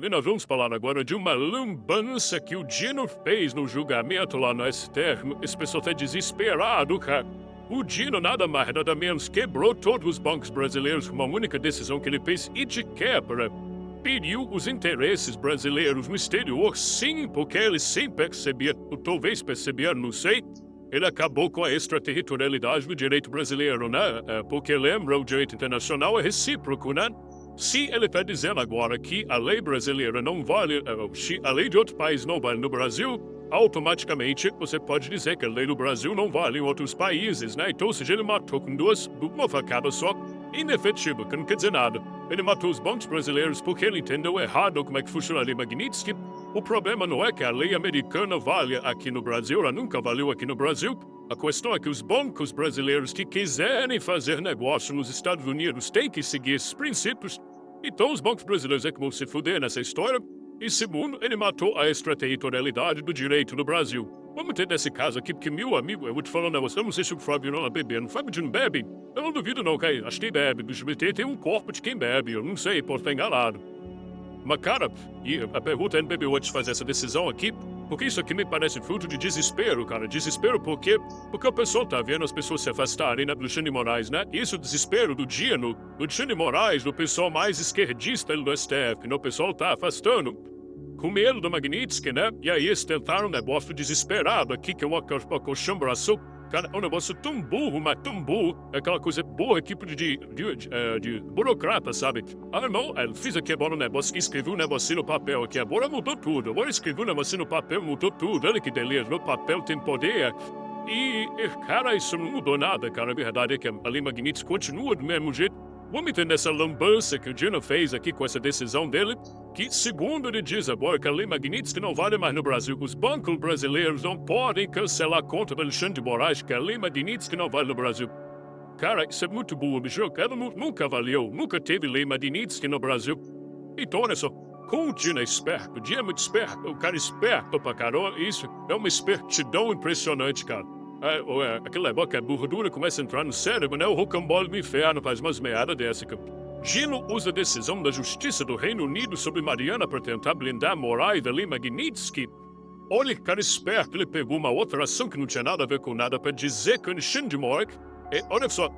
E nós vamos falar agora de uma lambança que o Dino fez no julgamento lá no STF. Esse pessoal tá desesperado, cara. O Dino nada mais, nada menos quebrou todos os bancos brasileiros com uma única decisão que ele fez e de quebra feriu os interesses brasileiros no exterior, sim, porque ele sim percebia, ou talvez percebia, não sei, ele acabou com a extraterritorialidade do direito brasileiro, né? Porque lembra, o direito internacional é recíproco, né? Se ele está dizendo agora que a lei brasileira não vale, se a lei de outro país não vale no Brasil, automaticamente você pode dizer que a lei do Brasil não vale em outros países, né? Então, ou seja, ele matou com uma facada só, inefetivo, que não quer dizer nada. Ele matou os bancos brasileiros porque ele entendeu errado como é que funciona a lei Magnitsky. O problema não é que a lei americana vale aqui no Brasil, ela nunca valeu aqui no Brasil. A questão é que os bancos brasileiros que quiserem fazer negócio nos Estados Unidos têm que seguir esses princípios. Então os bancos brasileiros é que vão se fuder nessa história. E segundo, ele matou a extraterritorialidade do direito do Brasil. Vamos ter nesse caso aqui, porque meu amigo, eu vou te falar um negócio, eu não sei se o Fábio não é bebendo. O Fábio não bebe? Eu não duvido não, cara. Acho que bebe. Bicho, tem um corpo de quem bebe, eu não sei, pode estar enganado. Mas, cara, e a pergunta é, bebeu antes de fazer essa decisão aqui, porque isso aqui me parece fruto de desespero, cara. Desespero por quê? Porque o pessoal tá vendo as pessoas se afastarem, né, do Alexandre de Moraes, né? Isso, o desespero do Dino, do Alexandre de Moraes, do pessoal mais esquerdista do STF, né? O pessoal tá afastando com medo do Magnitsky, né? E aí eles tentaram um negócio desesperado aqui, que é uma coxambração. Cara, é um negócio tão burro, mas tão burro. É aquela coisa burra, tipo de burocrata, sabe? Ah, não, eu fiz aqui agora um negócio que escrevi um negocinho no papel aqui. Agora mudou tudo. Agora escrevi um negocinho no papel, mudou tudo. Olha que beleza, meu papel tem poder. E, cara, isso não mudou nada, cara. A verdade é que a lei Magnitsky continua do mesmo jeito. Vamos entender essa lambança que o Dino fez aqui com essa decisão dele, que, segundo ele diz agora, que a lei Magnitsky não vale mais no Brasil. Os bancos brasileiros não podem cancelar a conta do Alexandre de Moraes, que a lei Magnitsky não vale no Brasil. Cara, isso é muito burro, bicho. Ela nunca valeu, nunca teve lei Magnitsky no Brasil. Então, olha só, como o Dino é esperto, o Dino é muito esperto, o cara é esperto pra caramba, isso é uma espertidão impressionante, cara. Aquele negócio que é burro dura começa a entrar no cérebro, né? O rocambole do inferno faz umas meadas dessa. Dino usa a decisão da Justiça do Reino Unido sobre Mariana para tentar blindar Moraes da lei Magnitsky. Olha que cara esperto, ele pegou uma outra ação que não tinha nada a ver com nada para dizer que o Alexandre de Moraes... olha só,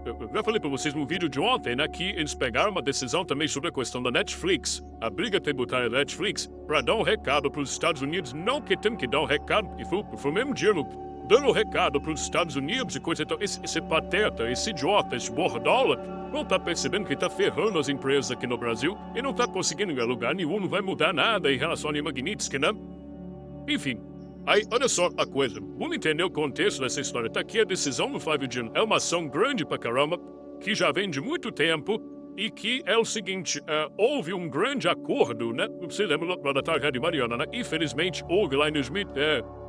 eu já falei para vocês no vídeo de ontem, né, que eles pegaram uma decisão também sobre a questão da Netflix, a briga tributária da Netflix, para dar um recado para os Estados Unidos, não que tem que dar um recado, e foi o mesmo Dino dando um recado para os Estados Unidos e coisa. Então, esse pateta, esse idiota, esse bordola, não tá percebendo que tá ferrando as empresas aqui no Brasil e não tá conseguindo em lugar nenhum, não vai mudar nada em relação a Magnitsky, né? Enfim, aí, olha só a coisa. Vamos entender o contexto dessa história. Tá aqui a decisão do Flávio Dino. É uma ação grande pra caramba, que já vem de muito tempo e que é o seguinte, houve um grande acordo, né? Você lembra da tragédia de Mariana, né? Infelizmente, houve lá em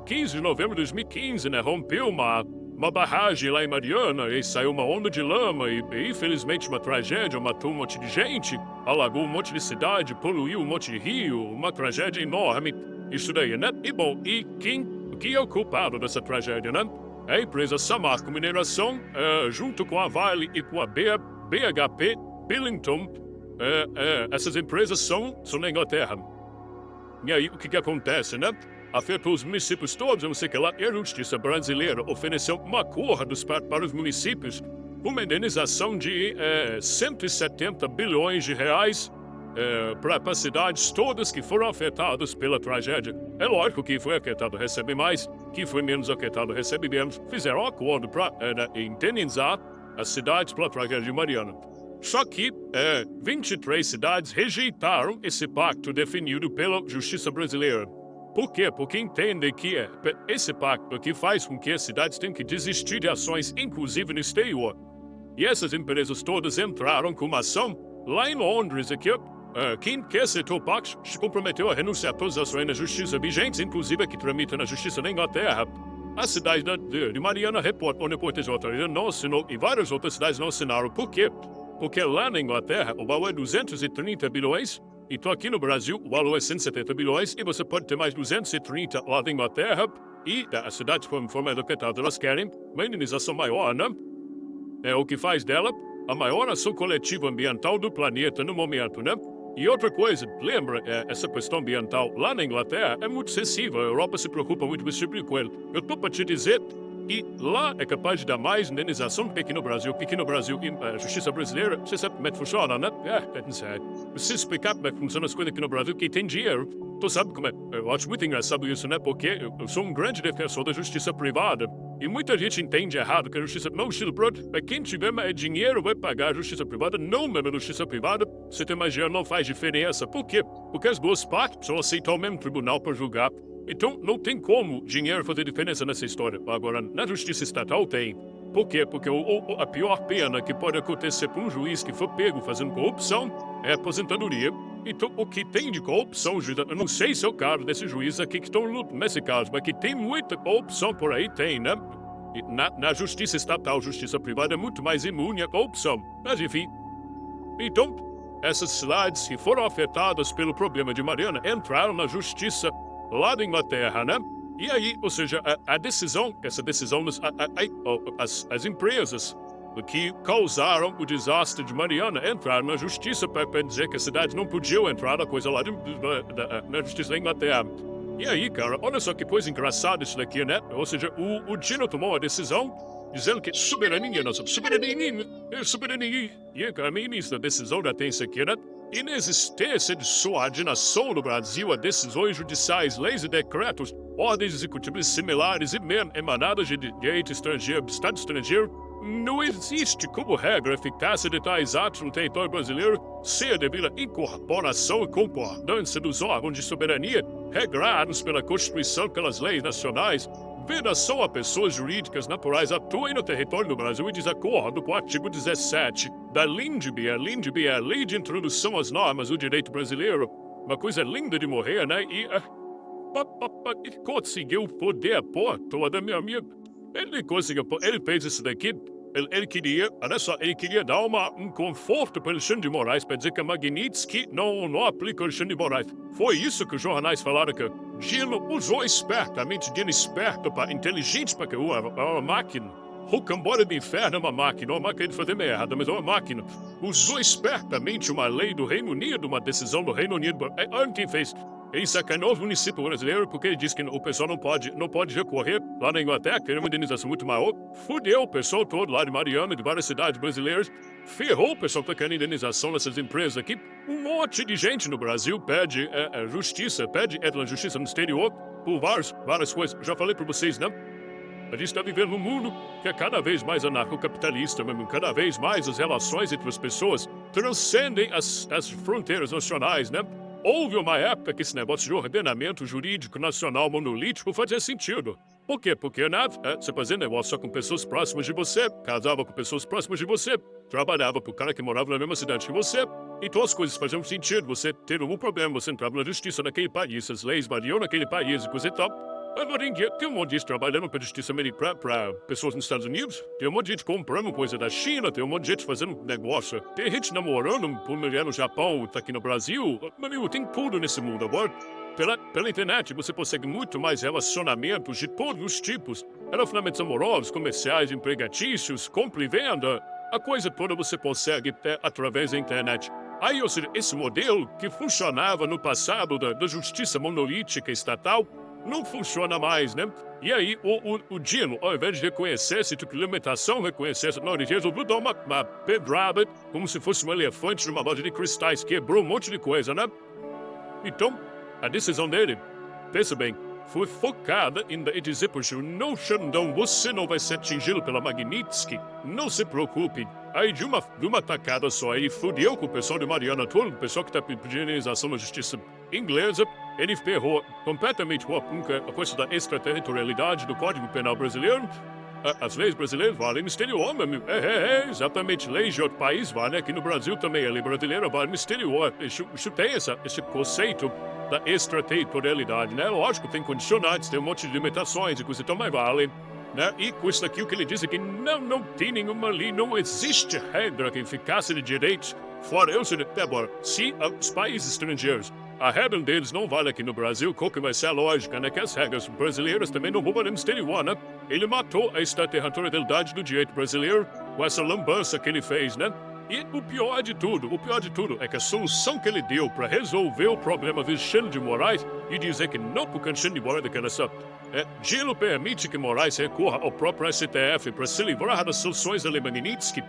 15 de novembro de 2015, né? Rompeu uma barragem lá em Mariana e saiu uma onda de lama e infelizmente uma tragédia, matou um monte de gente, alagou um monte de cidade, poluiu um monte de rio, uma tragédia enorme. Isso daí, né? E bom, quem é o culpado dessa tragédia, né? É a empresa Samarco Mineração, junto com a Vale e com a BHP Billington. Essas empresas são na Inglaterra. E aí, o que acontece, né? Afetou os municípios todos, eu não sei o que lá, e a justiça brasileira ofereceu um acordo para os municípios com uma indenização de 170 bilhões de reais para cidades todas que foram afetadas pela tragédia. É lógico que foi afetado recebe mais, que foi menos afetado recebe menos. Fizeram um acordo para indenizar as cidades pela tragédia de Mariana. Só que 23 cidades rejeitaram esse pacto definido pela justiça brasileira. Por quê? Porque entendem que esse pacto aqui faz com que as cidades tenham que desistir de ações, inclusive no exterior. E essas empresas todas entraram com uma ação lá em Londres aqui. Quem quer aceitar o pacto se comprometeu a renunciar a todas as ações na justiça vigentes, inclusive a que tramitam na justiça da Inglaterra. A cidade de Mariana Report de não assinou e várias outras cidades não assinaram. Por quê? Porque lá na Inglaterra o valor é 230 bilhões. Então aqui no Brasil o valor é 170 bilhões e você pode ter mais 230 lá na Inglaterra e as cidades conforme afetadas elas querem uma indenização maior, né? É o que faz dela a maior ação coletiva ambiental do planeta no momento, né? E outra coisa, lembra, essa questão ambiental lá na Inglaterra é muito excessiva. A Europa se preocupa muito com esse tipo de coisa. Eu estou para te dizer que lá é capaz de dar mais indenização do que aqui no Brasil. Porque aqui no Brasil, a justiça brasileira, você sabe como é que funciona, né? Não sei. Preciso explicar como é que funcionam as coisas aqui no Brasil, que tem dinheiro. Tu sabe como é? Eu acho muito engraçado isso, né? Porque eu sou um grande defensor da justiça privada. E muita gente entende errado que a justiça... Não, estilo pronto. Quem tiver mais dinheiro vai pagar a justiça privada. Não, mesmo a justiça privada. Se tem mais dinheiro, não faz diferença. Por quê? Porque as duas partes só aceitam o mesmo tribunal para julgar. Então, não tem como dinheiro fazer diferença nessa história. Agora, na justiça estatal tem. Por quê? Porque a pior pena que pode acontecer para um juiz que for pego fazendo corrupção é a aposentadoria. Então, o que tem de corrupção, juiz, eu não sei se é o caso desse juiz aqui que estão lutando nesse caso, mas que tem muita corrupção por aí, tem, né? E na justiça estatal, justiça privada é muito mais imune à corrupção. Mas, enfim. Então, essas cidades que foram afetadas pelo problema de Mariana entraram na justiça lá da Inglaterra, né? E aí, ou seja, a decisão, essa decisão, as empresas que causaram o desastre de Mariana entraram na justiça para dizer que a cidade não podia entrar na coisa lá na justiça da Inglaterra. E aí, cara, olha só que coisa engraçada isso daqui, né? Ou seja, o Dino tomou a decisão dizendo que soberania, nossa soberania. E, cara, ministro da decisão já tem isso aqui, né? Inexistência de sua nação no Brasil a decisões judiciais, leis e decretos, ordens executivas similares e emanadas de direito estrangeiro, Estado estrangeiro, não existe como regra a eficácia de tais atos no território brasileiro sem a devida incorporação e concordância dos órgãos de soberania regrados pela Constituição e pelas leis nacionais, vedação a pessoas jurídicas naturais atuem no território do Brasil em desacordo com o artigo 17 da LINDB. A LINDB é a Lei de Introdução às Normas do Direito Brasileiro. Uma coisa linda de morrer, né? E ele conseguiu poder pôr toda, meu amigo. Ele conseguiu, ele fez isso daqui. Ele queria, olha só, ele queria dar um conforto para Alexandre de Moraes, para dizer que a Magnitsky não aplica Alexandre de Moraes. Foi isso que os jornais falaram, que Dino usou espertamente, Dino esperto, inteligente para que uma máquina. Rocambole do inferno é uma máquina de fazer merda, mas é uma máquina. Usou espertamente uma lei do Reino Unido, uma decisão do Reino Unido. Olha quem fez. Ele sacaneou os municípios brasileiros porque ele disse que o pessoal não pode recorrer lá na Inglaterra, que era uma indenização muito maior. Fudeu o pessoal todo lá de Mariana, de várias cidades brasileiras. Ferrou o pessoal que tá querendo indenização nessas empresas aqui. Um monte de gente no Brasil pede justiça, entra na justiça no exterior por várias coisas. Já falei para vocês, né? A gente está vivendo num mundo que é cada vez mais anarcocapitalista, mesmo. Cada vez mais as relações entre as pessoas transcendem as fronteiras nacionais, né? Houve uma época que esse negócio de ordenamento jurídico nacional monolítico fazia sentido. Por quê? Porque, né, você fazia negócio só com pessoas próximas de você, casava com pessoas próximas de você, trabalhava pro cara que morava na mesma cidade que você, então as coisas faziam sentido. Você ter algum problema, você entrava na justiça naquele país, as leis variam naquele país e coisa e tal. Agora em dia, tem um monte de gente trabalhando para a justiça americana, para pessoas nos Estados Unidos, tem um monte de gente comprando coisa da China, tem um monte de gente fazendo negócio, tem gente namorando por mulher no Japão, tá aqui no Brasil. Meu amigo, tem tudo nesse mundo agora. Pela internet, você consegue muito mais relacionamentos de todos os tipos. Relacionamentos amorosos, comerciais, empregatícios, compra e venda. A coisa toda você consegue através da internet. Aí, ou seja, esse modelo que funcionava no passado da justiça monolítica estatal, não funciona mais, né? E aí, o Dino, ao invés de reconhecer esse tipo de limitação, não, ele resolveu dar uma pedrada como se fosse um elefante numa loja de cristais, quebrou um monte de coisa, né? Então, a decisão dele, pensa bem, foi focada em dizer para o Gil, não, Xandão, você não vai ser atingido pela Magnitsky, não se preocupe. Aí, de uma tacada só, ele fudeu com o pessoal de Mariana todo, o pessoal que está pedindo indenização na justiça inglesa. Ele ferrou completamente a coisa da extraterritorialidade do Código Penal brasileiro. As leis brasileiras valem no exterior, meu amigo. Exatamente. Leis de outro país valem aqui no Brasil também. A lei brasileira vale no exterior. Isso tem esse conceito da extraterritorialidade, né? Lógico, tem condicionantes, tem um monte de limitações e coisa, então, mas vale. Né? E com isso aqui, o que ele diz é que não tem nenhuma lei, não existe regra que eficácia de direitos fora. Débora, se os países estrangeiros, a regra deles não vale aqui no Brasil, qual que vai ser a lógica, né? Que as regras brasileiras também não vão valer no exterior, né? Ele matou a extraterritorialidade do direito brasileiro com essa lambança que ele fez, né? E o pior de tudo, é que a solução que ele deu para resolver o problema do Alexandre de Moraes e dizer que não porque Alexandre de Moraes daquela só, Dino permite que Moraes recorra ao próprio STF para se livrar das sanções da Magnitsky.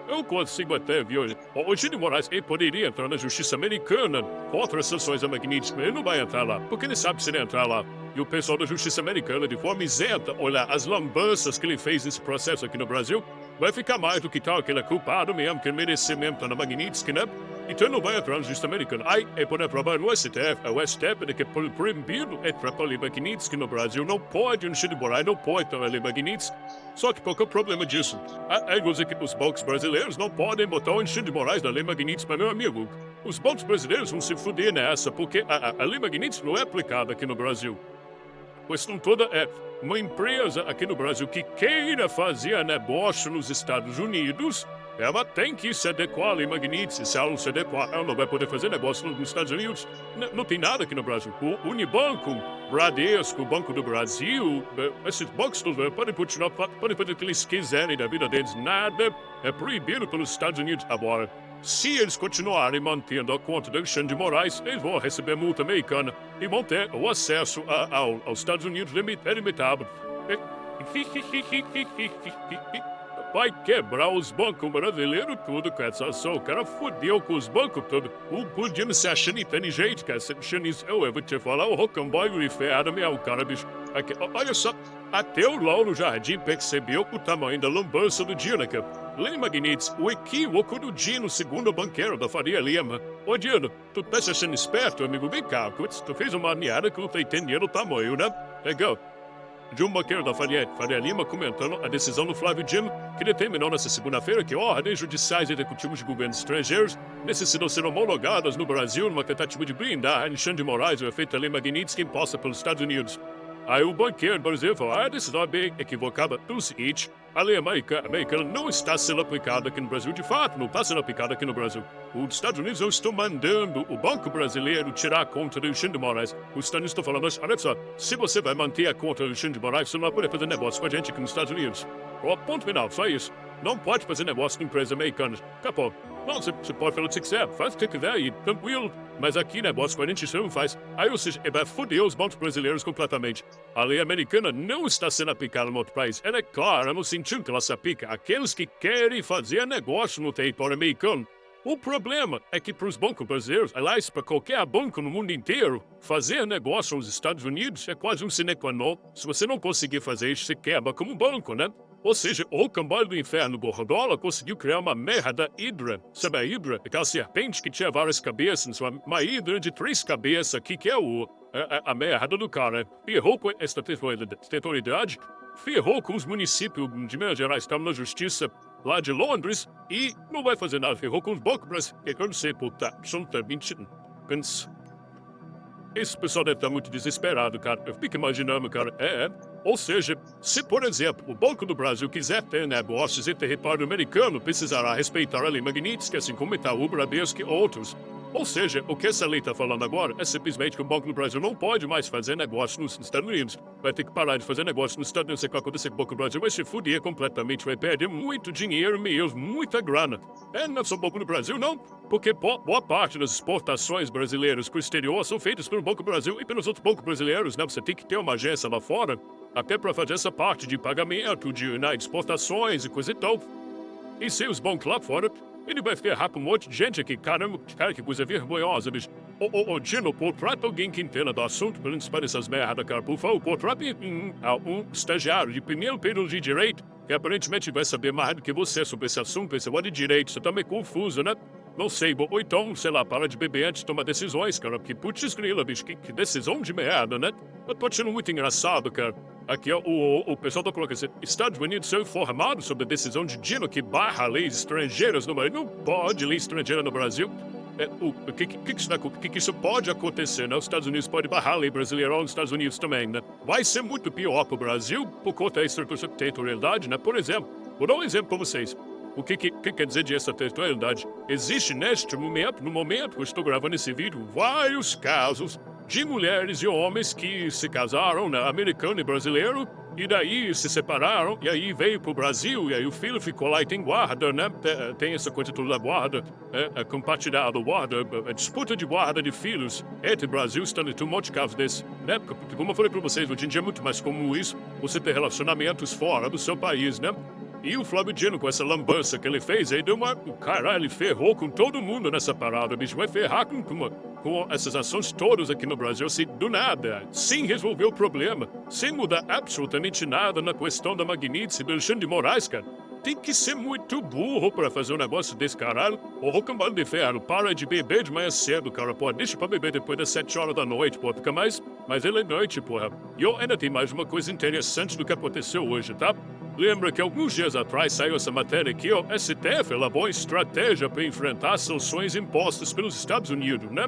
Eu consigo até ver hoje. O Alexandre de Moraes ele poderia entrar na justiça americana contra as sanções da Magnitsky, mas ele não vai entrar lá, porque ele sabe que se ele entrar lá, e o pessoal da justiça americana, de forma isenta, olhar as lambanças que ele fez nesse processo aqui no Brasil, vai ficar mais do que tal, que ele é culpado mesmo, que ele merecia mesmo estar na Magnitsky, né? Então ele não vai entrar na justiça americana. Aí, é poder provar no STF, o STF é que é proibido entrar para a Magnitsky no Brasil, não pode, o Alexandre de Moraes não pode entrar na Magnitsky. Só que qual que é o problema disso? Os bancos brasileiros não podem botar o Alexandre de Moraes na Lei Magnitsky, mas, meu amigo, os bancos brasileiros vão se fuder nessa, porque a Lei Magnitsky não é aplicada aqui no Brasil. A questão toda é uma empresa aqui no Brasil que queira fazer negócio nos Estados Unidos, ela tem que se adequar à Lei Magnitsky. Se ela não se adequar, ela não vai poder fazer negócio nos Estados Unidos. Não tem nada aqui no Brasil. O Unibanco, Bradesco, o Banco do Brasil, esses bancos todos podem continuar, podem fazer o que eles quiserem da vida deles. Nada é proibido pelos Estados Unidos agora. Se eles continuarem mantendo a conta do Alexandre de Moraes, eles vão receber multa americana e vão ter o acesso aos Estados Unidos limitado. Vai quebrar os bancos brasileiros tudo com essa ação. O cara fodeu com os bancos todos. O Dino se achando inteligente, cara. Se achando isso. Eu vou te falar, o rocambole e ferrado mesmo, cara, bicho. Aqui, olha só, até o Lauro Jardim percebeu o tamanho da lambança do Dino, cara. Lei Magnitsky, o equívoco do Dino, segundo o banqueiro da Faria Lima. Ô Dino, tu tá se achando esperto, amigo? Vem cá, tu fez uma meada que não tá entendendo o tamanho, né? Legal. De um banqueiro da Faria Lima comentando a decisão do Flávio Dino, que determinou nesta segunda-feira que ordens judiciais executivos de governos estrangeiros necessitam ser homologadas no Brasil numa tentativa de blindar Alexandre de Moraes e o efeito da Lei Magnitsky imposta pelos Estados Unidos. Aí o banqueiro brasileiro falou, a decisão é bem equivocada pelo seguinte, a lei americana não está sendo aplicada aqui no Brasil, de fato, não está sendo aplicada aqui no Brasil. Os Estados Unidos não estão mandando o Banco Brasileiro tirar a conta do Alexandre de Moraes. Os Estados Unidos estão falando, olha só, se você vai manter a conta do Alexandre de Moraes, você não vai poder fazer negócio com a gente aqui nos Estados Unidos. Ponto final, só isso. Não pode fazer negócio com empresas americanas. Acabou. Não, você pode fazer o que você quiser, faz o que você quiser aí, tranquilo. Mas aqui negócio com a gente você não faz. Aí, ou seja, vai foder os bancos brasileiros completamente. A lei americana não está sendo aplicada no outro país. Ela é clara no sentido que ela se aplica àqueles que querem fazer negócio no território americano. O problema é que para os bancos brasileiros, aliás, para qualquer banco no mundo inteiro, fazer negócio nos Estados Unidos é quase um sine qua non. Se você não conseguir fazer isso, você quebra como banco, né? Ou seja, o cambale do inferno Gordola conseguiu criar uma merda hidra. Sabe a hidra? Aquela serpente que tinha várias cabeças, uma hidra de 3 cabeças aqui, que é a merda do cara. Ferrou com esta tetoridade, ferrou com os municípios de Minas Gerais, estavam na justiça lá de Londres, e não vai fazer nada, ferrou com os bancos, que eu não sei, puta, absolutamente pensa. Esse pessoal deve estar muito desesperado, cara. Eu fico imaginando, cara. Ou seja, se, por exemplo, o Banco do Brasil quiser ter negócios em território americano, precisará respeitar a Lei Magnitsky, assim como Itaú, Bradesco e outros. Ou seja, o que essa lei está falando agora é simplesmente que o Banco do Brasil não pode mais fazer negócio nos Estados Unidos. Vai ter que parar de fazer negócio nos Estados Unidos. O que vai acontecer com o Banco do Brasil vai se fuder completamente, vai perder muito dinheiro mesmo, muita grana. Não é só o Banco do Brasil, não. Porque boa parte das exportações brasileiras para o exterior são feitas pelo Banco do Brasil e pelos outros bancos brasileiros, né? Você tem que ter uma agência lá fora, até para fazer essa parte de pagamento, de exportações e coisa e tal. E se os bancos lá fora, ele vai ferrar com um monte de gente aqui. Caramba, cara, que coisa vergonhosa, bicho. Ô, Dino, contrata alguém que entenda do assunto pra não espalhar essas merdas, cara. Por favor, contrata um estagiário de primeiro período de direito, que aparentemente vai saber mais do que você sobre esse assunto, esse negócio de direito. Você tá meio confuso, né? Não sei, ou então, sei lá, para de beber antes de tomar decisões, cara. Porque, putz grila, bicho, que decisão de merda, né? Eu tô achando muito engraçado, cara. Aqui, ó, o pessoal tá colocando assim, Estados Unidos são informados sobre a decisão de Dino que barra leis estrangeiras no Brasil. Não pode lei estrangeira no Brasil. O que isso pode acontecer, né? Os Estados Unidos podem barrar a lei brasileira nos Estados Unidos também, né? Vai ser muito pior pro Brasil por conta da extraterritorialidade, né? Por exemplo, vou dar um exemplo pra vocês. O que quer dizer de extraterritorialidade? Existe neste momento, no momento que eu estou gravando esse vídeo, vários casos de mulheres e homens que se casaram, né, americano e brasileiro, E daí se separaram, e aí veio pro Brasil, e aí o filho ficou lá e tem guarda, né? Tem essa coisa toda da guarda, compartilhado guarda, disputa de guarda de filhos entre Brasil e Stanley, tem um monte de casos desse, né? Porque, como eu falei pra vocês, hoje em dia é muito mais comum isso, você ter relacionamentos fora do seu país, né? E o Flávio Dino, com essa lambança que ele fez, aí deu uma... Caralho, ele ferrou com todo mundo nessa parada, bicho. Vai ferrar com essas ações todas aqui no Brasil, assim, do nada, sem resolver o problema, sem mudar absolutamente nada na questão da Magnitsky do Alexandre de Moraes, cara. Tem que ser muito burro pra fazer um negócio desse, caralho. Ô, cambalo de ferro, para de beber de manhã cedo, cara, pô. Deixa pra beber depois das 7 horas da noite, pô. Fica mais ele é noite, porra. E eu ainda tem mais uma coisa interessante do que aconteceu hoje, tá? Lembra que alguns dias atrás saiu essa matéria aqui, ó, STF elaborou estratégia para enfrentar sanções impostas pelos Estados Unidos, né?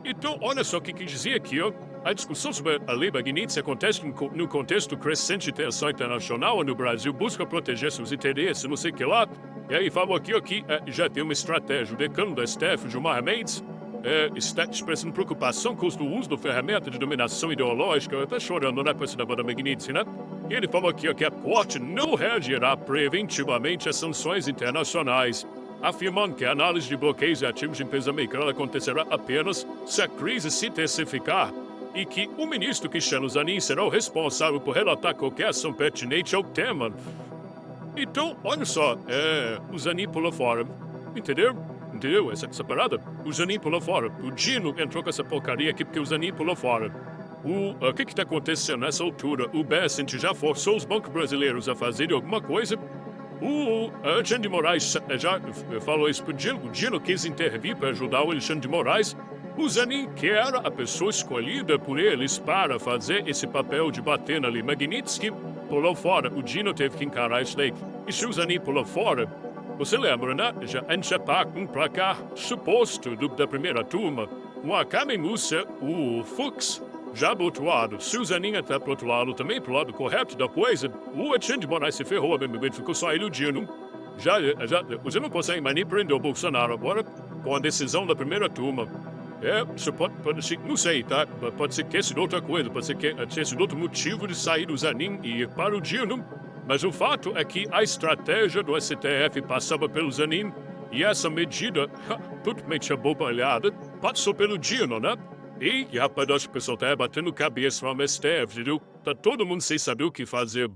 Então, olha só o que dizia aqui, ó. A discussão sobre a lei Magnitsky acontece no contexto crescente de tensão internacional, onde o Brasil busca proteger seus interesses, não sei o que lá. E aí falou aqui, ó, que já tem uma estratégia. O decano da STF, Gilmar Mendes, está expressando preocupação com o uso da ferramenta de dominação ideológica. Eu tô chorando, né, com esse negócio da Magnitsky, né? E ele falou aqui, ó, que a corte não reagirá preventivamente às sanções internacionais, afirmando que a análise de bloqueios e ativos de empresas americanas acontecerá apenas se a crise se intensificar e que o ministro Cristiano Zanin será o responsável por relatar qualquer ação pertinente ao tema. Então, olha só, o Zanin pulou fora, entendeu? Entendeu essa parada? O Zanin pulou fora. O Dino entrou com essa porcaria aqui porque o Zanin pulou fora. O que está acontecendo nessa altura? O Bessent já forçou os bancos brasileiros a fazerem alguma coisa. O Alexandre de Moraes já falou isso pro Dino. O Dino quis intervir para ajudar o Alexandre de Moraes. O Zanin, que era a pessoa escolhida por eles para fazer esse papel de bater na lei Magnitsky, pulou fora. O Dino teve que encarar isso daí. E se o Zanin pulou fora, você lembra, né? A gente já tá com um placar suposto da primeira turma. O Akame Musa, o Fux, já do outro lado. Se o Zanin tá pro outro lado também, pro lado correto da coisa, o Alexandre de Moraes se ferrou, ficou só ele o Dino. Você não consegue mais nem prender o Bolsonaro agora com a decisão da primeira turma. Isso pode ser, não sei, tá? Pode ser que tenha sido outra coisa, pode ser que tenha sido outro motivo de sair do Zanin e ir para o Dino. Mas o fato é que a estratégia do STF passava pelo Zanin e essa medida, totalmente abobalhada, passou pelo Dino, né? E, rapaz, acho que o pessoal tá batendo cabeça no STF, entendeu? Tá todo mundo sem saber o que fazer.